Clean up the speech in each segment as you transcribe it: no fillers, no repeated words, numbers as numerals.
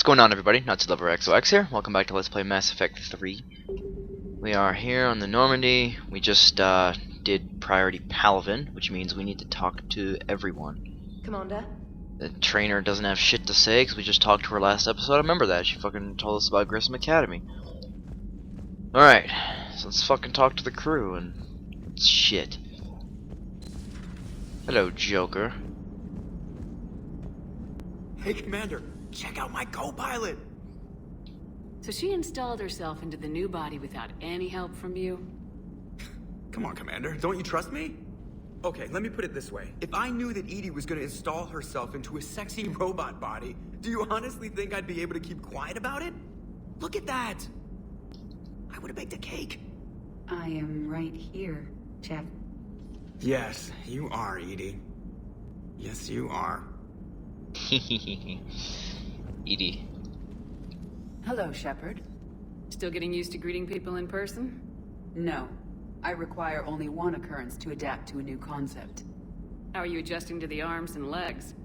going on, everybody? NutsLoverXOX here. Welcome back to Let's Play Mass Effect 3. We are here on the Normandy. We just did Priority Palavin, which means we need to talk to everyone. Commander? The trainer doesn't have shit to say because we just talked to her last episode. I remember that. She fucking told us about Grissom Academy. Alright, so let's fucking talk to the crew and shit. Hello, Joker. Hey, Commander, check out my co-pilot! So she installed herself into the new body without any help from you? Come on, Commander, don't you trust me? Okay, let me put it this way. If I knew that Edie was gonna install herself into a sexy robot body, do you honestly think I'd be able to keep quiet about it? Look at that! I would've baked a cake. I am right here, Jeff. Yes, you are, Edie. Yes, you are. Edie. Hello, Shepard. Still getting used to greeting people in person? No. I require only one occurrence to adapt to a new concept. How are you adjusting to the arms and legs?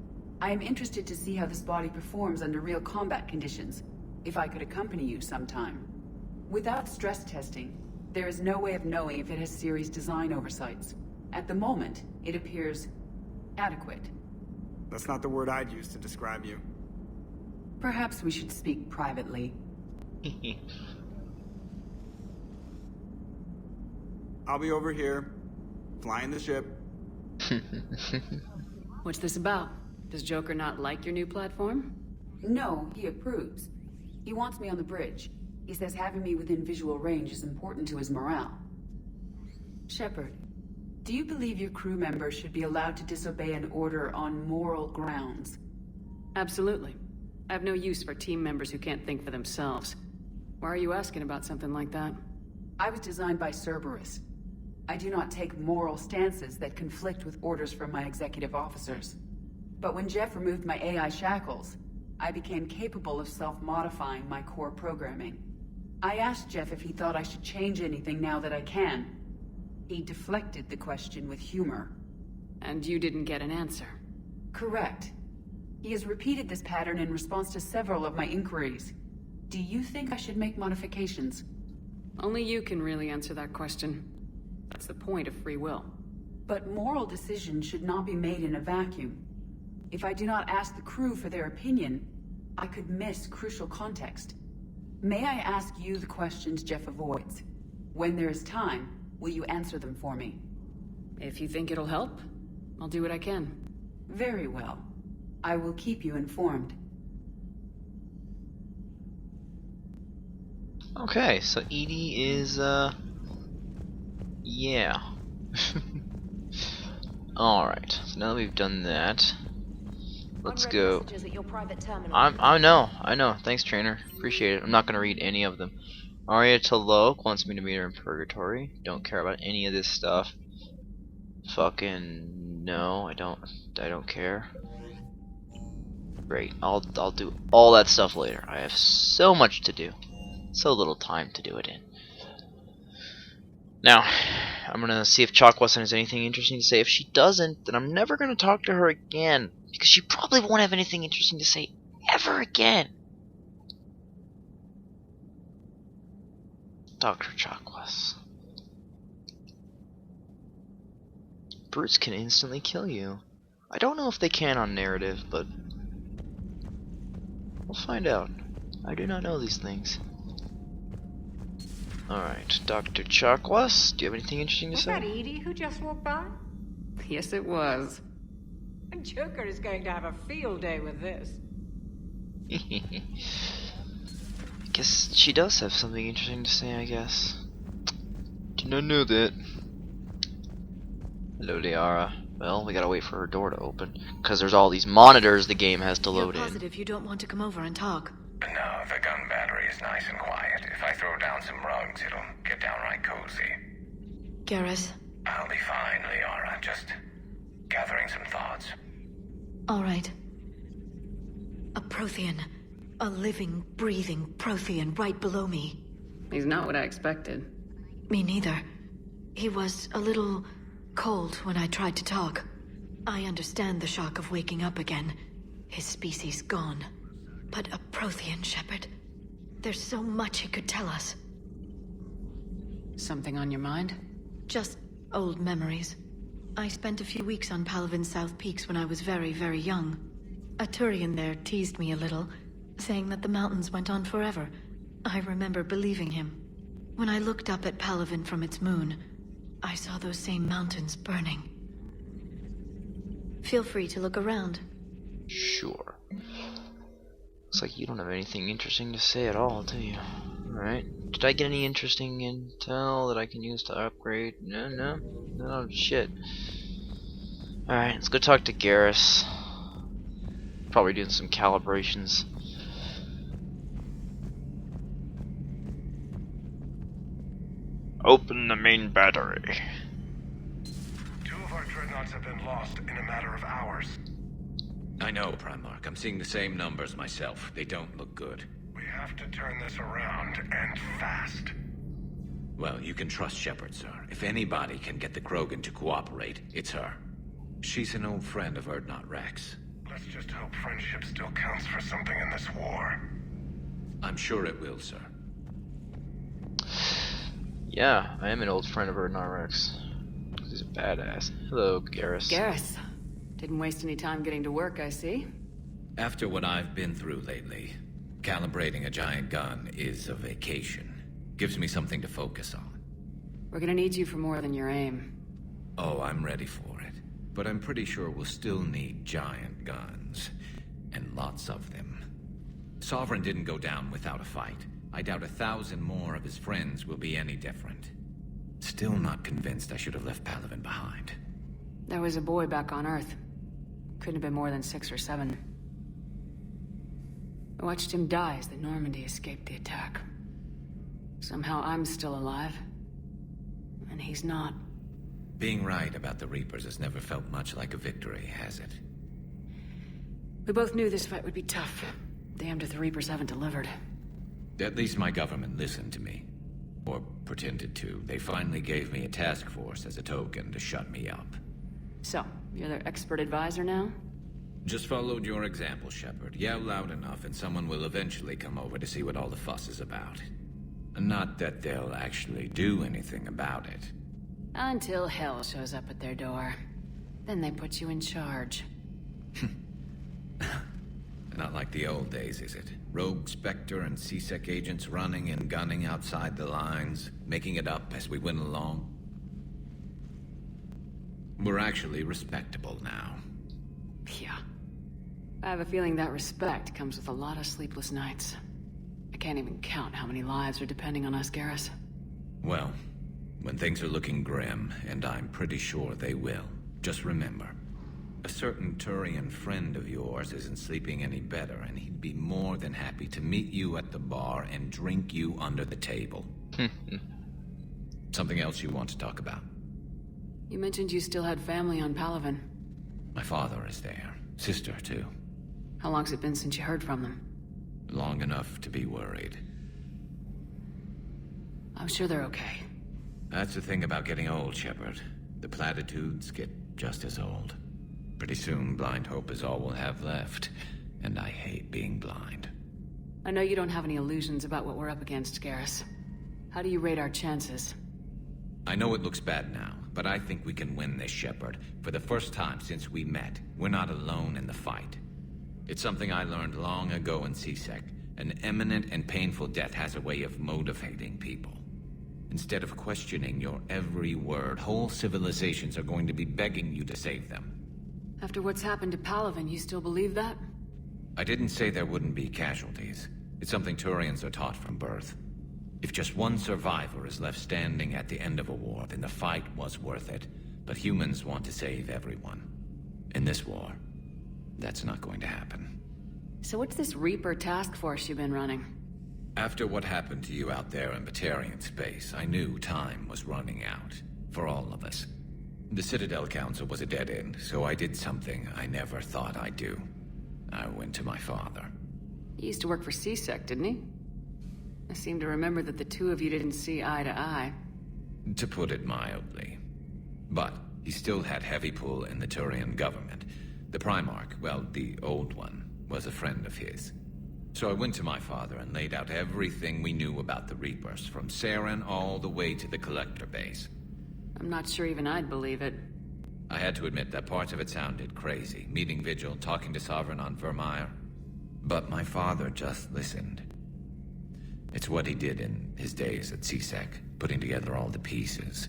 I am interested to see how this body performs under real combat conditions. If I could accompany you sometime. Without stress testing, there is no way of knowing if it has serious design oversights. At the moment, it appears adequate. That's not the word I'd use to describe you. Perhaps we should speak privately. I'll be over here, flying the ship. What's this about? Does Joker not like your new platform? No, he approves. He wants me on the bridge. He says having me within visual range is important to his morale. Shepard, do you believe your crew members should be allowed to disobey an order on moral grounds? Absolutely. I have no use for team members who can't think for themselves. Why are you asking about something like that? I was designed by Cerberus. I do not take moral stances that conflict with orders from my executive officers. But when Jeff removed my AI shackles, I became capable of self-modifying my core programming. I asked Jeff if he thought I should change anything now that I can. He deflected the question with humor. And you didn't get an answer? Correct. He has repeated this pattern in response to several of my inquiries. Do you think I should make modifications? Only you can really answer that question. That's the point of free will. But moral decisions should not be made in a vacuum. If I do not ask the crew for their opinion, I could miss crucial context. May I ask you the questions Jeff avoids? When there is time, will you answer them for me? If you think it'll help, I'll do what I can. Very well. I will keep you informed. Okay, so Edie is, yeah. Alright, so now that we've done that, let's go. I know. Thanks, trainer. Appreciate it. I'm not gonna read any of them. Arya Talok wants me to meet her in Purgatory. Don't care about any of this stuff. Fucking no, I don't care. Great. I'll do all that stuff later. I have so much to do. So little time to do it in. Now, I'm gonna see if Chalkwasson has anything interesting to say. If she doesn't, then I'm never gonna talk to her again. Because she probably won't have anything interesting to say ever again. Dr. Chalkwasson. Brutes can instantly kill you. I don't know if they can on narrative, but we'll find out. I do not know these things. Alright, Dr. Chalkwasson, do you have anything interesting to say? Was that Edie who just walked by? Yes, it was. Joker is going to have a field day with this. I guess she does have something interesting to say, I guess. Did not know that. Hello, Liara. Well, we gotta wait for her door to open. Because there's all these monitors the game has to load You're positive you don't want to come over and talk? No, the gun battery is nice and quiet. If I throw down some rugs, it'll get downright cozy. Garrus? I'll be fine, Liara. Just gathering some thoughts. All right. A Prothean. A living, breathing Prothean right below me. He's not what I expected. Me neither. He was a little cold when I tried to talk. I understand the shock of waking up again. His species gone. But a Prothean, Shepard. There's so much he could tell us. Something on your mind? Just old memories. I spent a few weeks on Palaven's South Peaks when I was very, very young. A Turian there teased me a little, saying that the mountains went on forever. I remember believing him. When I looked up at Palaven from its moon, I saw those same mountains burning. Feel free to look around. Sure. Looks like you don't have anything interesting to say at all, do you? Alright. Did I get any interesting intel that I can use to upgrade? No, shit. Alright, let's go talk to Garrus. Probably doing some calibrations. Open the main battery. 2 of our dreadnoughts have been lost in a matter of hours. I know, Primarch. I'm seeing the same numbers myself. They don't look good. We have to turn this around, and fast. Well, you can trust Shepard, sir. If anybody can get the Krogan to cooperate, it's her. She's an old friend of Urdnot Rex. Let's just hope friendship still counts for something in this war. I'm sure it will, sir. Yeah, I am an old friend of Urdnot Rex. He's a badass. Hello, Garrus. Garrus. Didn't waste any time getting to work, I see. After what I've been through lately, calibrating a giant gun is a vacation. Gives me something to focus on. We're gonna need you for more than your aim. Oh, I'm ready for it. But I'm pretty sure we'll still need giant guns. And lots of them. Sovereign didn't go down without a fight. I doubt 1,000 more of his friends will be any different. Still not convinced I should have left Palaven behind. There was a boy back on Earth. Couldn't have been more than 6 or 7. I watched him die as the Normandy escaped the attack. Somehow I'm still alive. And he's not. Being right about the Reapers has never felt much like a victory, has it? We both knew this fight would be tough. Damned if the Reapers haven't delivered. At least my government listened to me. Or pretended to. They finally gave me a task force as a token to shut me up. So, you're their expert advisor now? Just followed your example, Shepard. Yell loud enough and someone will eventually come over to see what all the fuss is about. Not that they'll actually do anything about it. Until hell shows up at their door. Then they put you in charge. Not like the old days, is it? Rogue Spectre and C-Sec agents running and gunning outside the lines, making it up as we went along. We're actually respectable now. Yeah. I have a feeling that respect comes with a lot of sleepless nights. I can't even count how many lives are depending on us, Garrus. Well, when things are looking grim, and I'm pretty sure they will, just remember, a certain Turian friend of yours isn't sleeping any better, and he'd be more than happy to meet you at the bar and drink you under the table. Something else you want to talk about? You mentioned you still had family on Palaven. My father is there. Sister, too. How long's it been since you heard from them? Long enough to be worried. I'm sure they're okay. That's the thing about getting old, Shepard. The platitudes get just as old. Pretty soon, blind hope is all we'll have left. And I hate being blind. I know you don't have any illusions about what we're up against, Garrus. How do you rate our chances? I know it looks bad now, but I think we can win this, Shepard. For the first time since we met, we're not alone in the fight. It's something I learned long ago in C-Sec. An imminent and painful death has a way of motivating people. Instead of questioning your every word, whole civilizations are going to be begging you to save them. After what's happened to Palaven, you still believe that? I didn't say there wouldn't be casualties. It's something Turians are taught from birth. If just one survivor is left standing at the end of a war, then the fight was worth it. But humans want to save everyone. In this war, that's not going to happen. So what's this Reaper task force you've been running? After what happened to you out there in Batarian space, I knew time was running out. For all of us. The Citadel Council was a dead end, so I did something I never thought I'd do. I went to my father. He used to work for C-Sec, didn't he? I seem to remember that the two of you didn't see eye to eye. To put it mildly. But he still had heavy pull in the Turian government. The Primarch, well, the old one, was a friend of his. So I went to my father and laid out everything we knew about the Reapers, from Saren all the way to the Collector base. I'm not sure even I'd believe it. I had to admit that parts of it sounded crazy. Meeting Vigil, talking to Sovereign on Vermeer. But my father just listened. It's what he did in his days at CSEC, putting together all the pieces.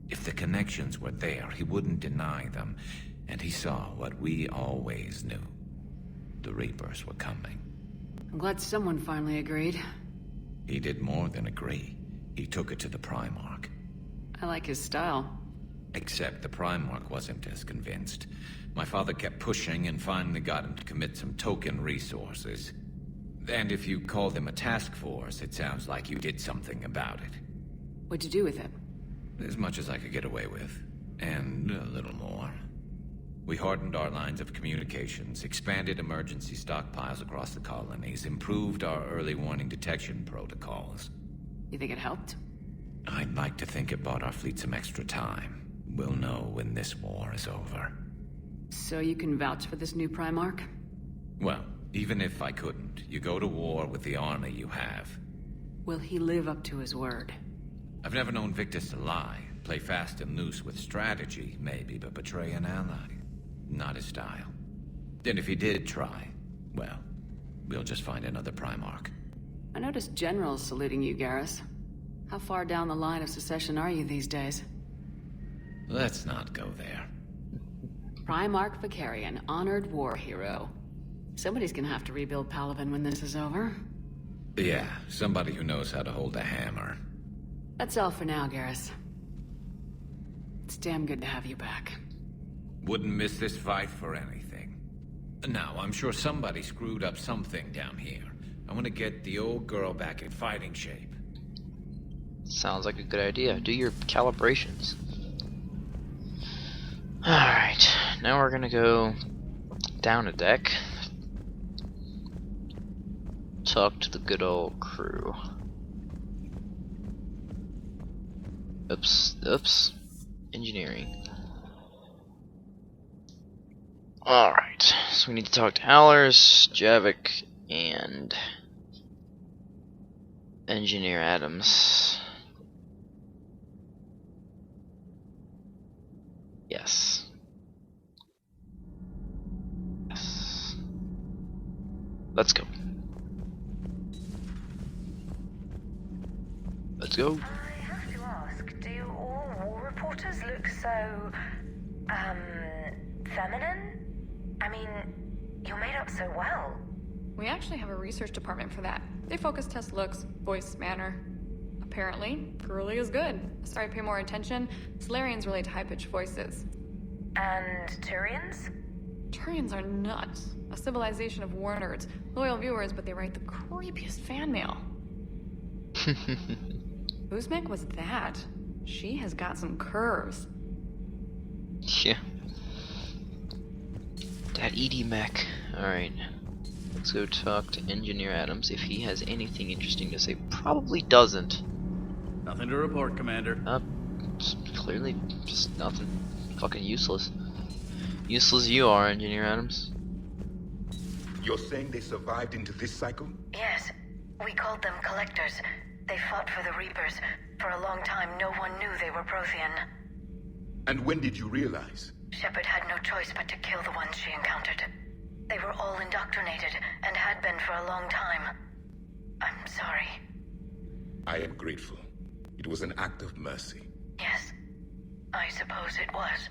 If the connections were there, he wouldn't deny them. And he saw what we always knew. The Reapers were coming. I'm glad someone finally agreed. He did more than agree. He took it to the Primarch. I like his style. Except the Primarch wasn't as convinced. My father kept pushing and finally got him to commit some token resources. And if you call them a task force, it sounds like you did something about it. What'd you do with it? As much as I could get away with. And a little more. We hardened our lines of communications, expanded emergency stockpiles across the colonies, improved our early warning detection protocols. You think it helped? I'd like to think it bought our fleet some extra time. We'll know when this war is over. So you can vouch for this new Primarch? Well, even if I couldn't, you go to war with the army you have. Will he live up to his word? I've never known Victus to lie. Play fast and loose with strategy, maybe, but betray an ally. Not his style. And if he did try, well, we'll just find another Primarch. I noticed generals saluting you, Garrus. How far down the line of succession are you these days? Let's not go there. Primarch Vicarian, honored war hero. Somebody's gonna have to rebuild Palaven when this is over. Yeah, somebody who knows how to hold a hammer. That's all for now, Garrus. It's damn good to have you back. Wouldn't miss this fight for anything. Now, I'm sure somebody screwed up something down here. I want to get the old girl back in fighting shape. Sounds like a good idea. Do your calibrations. Alright, now we're gonna go down a deck. Talk to the good old crew. Oops. Engineering. Alright, so we need to talk to Allers, Javik, and Engineer Adams. Yes. Yes. Let's go. Let's go. I have to ask, do all war reporters look so, feminine? I mean, you're made up so well. We actually have a research department for that. They focus test looks, voice, manner. Apparently, girly is good. Sorry, pay more attention. Solarians relate to high-pitched voices. And Turians? Turians are nuts. A civilization of war nerds. Loyal viewers, but they write the creepiest fan mail. Whose mech was that? She has got some curves. Yeah. That ED mech. Alright. Let's go talk to Engineer Adams if he has anything interesting to say. Probably doesn't. Nothing to report, Commander. Clearly just nothing. Fucking useless. Useless you are, Engineer Adams. You're saying they survived into this cycle? Yes. We called them Collectors. They fought for the Reapers. For a long time, no one knew they were Prothean. And when did you realize? Shepard had no choice but to kill the ones she encountered. They were all indoctrinated, and had been for a long time. I'm sorry. I am grateful. It was an act of mercy. Yes, I suppose it was.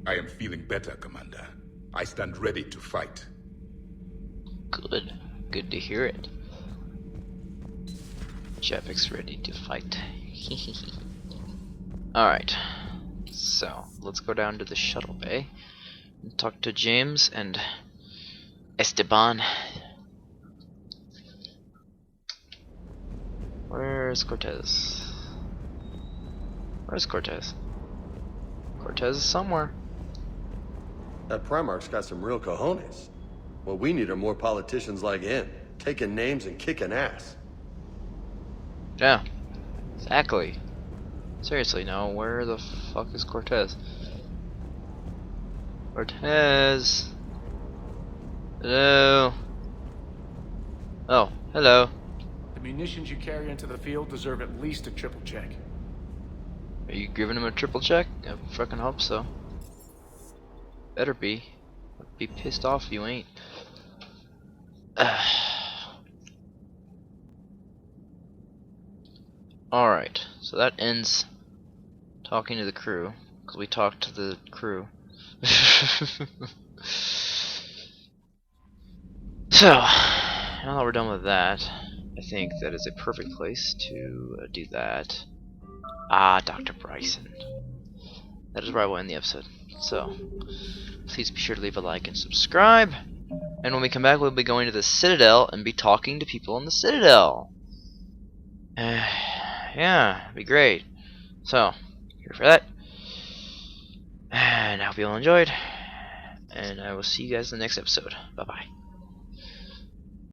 I am feeling better, Commander. I stand ready to fight. Good. Good to hear it. Javik's ready to fight. Alright. So, let's go down to the shuttle bay and talk to James and Esteban. Where's Cortez? Where's Cortez? Cortez is somewhere. That Primarch's got some real cojones. What we need are more politicians like him, taking names and kicking ass. Yeah, exactly. Seriously, now where the fuck is Cortez? Cortez! Hello. Oh, hello. The munitions you carry into the field deserve at least a triple check. Are you giving him a triple check? I fucking hope so. Better be. I'd be pissed off if you ain't. Alright, so that ends talking to the crew. Because we talked to the crew. So, now that we're done with that, I think that is a perfect place to do that. Ah, Dr. Bryson. That is where I will end the episode. So, please be sure to leave a like and subscribe. And when we come back, we'll be going to the Citadel and be talking to people in the Citadel. Yeah, it'd be great. So, here for that. And I hope you all enjoyed. And I will see you guys in the next episode. Bye-bye.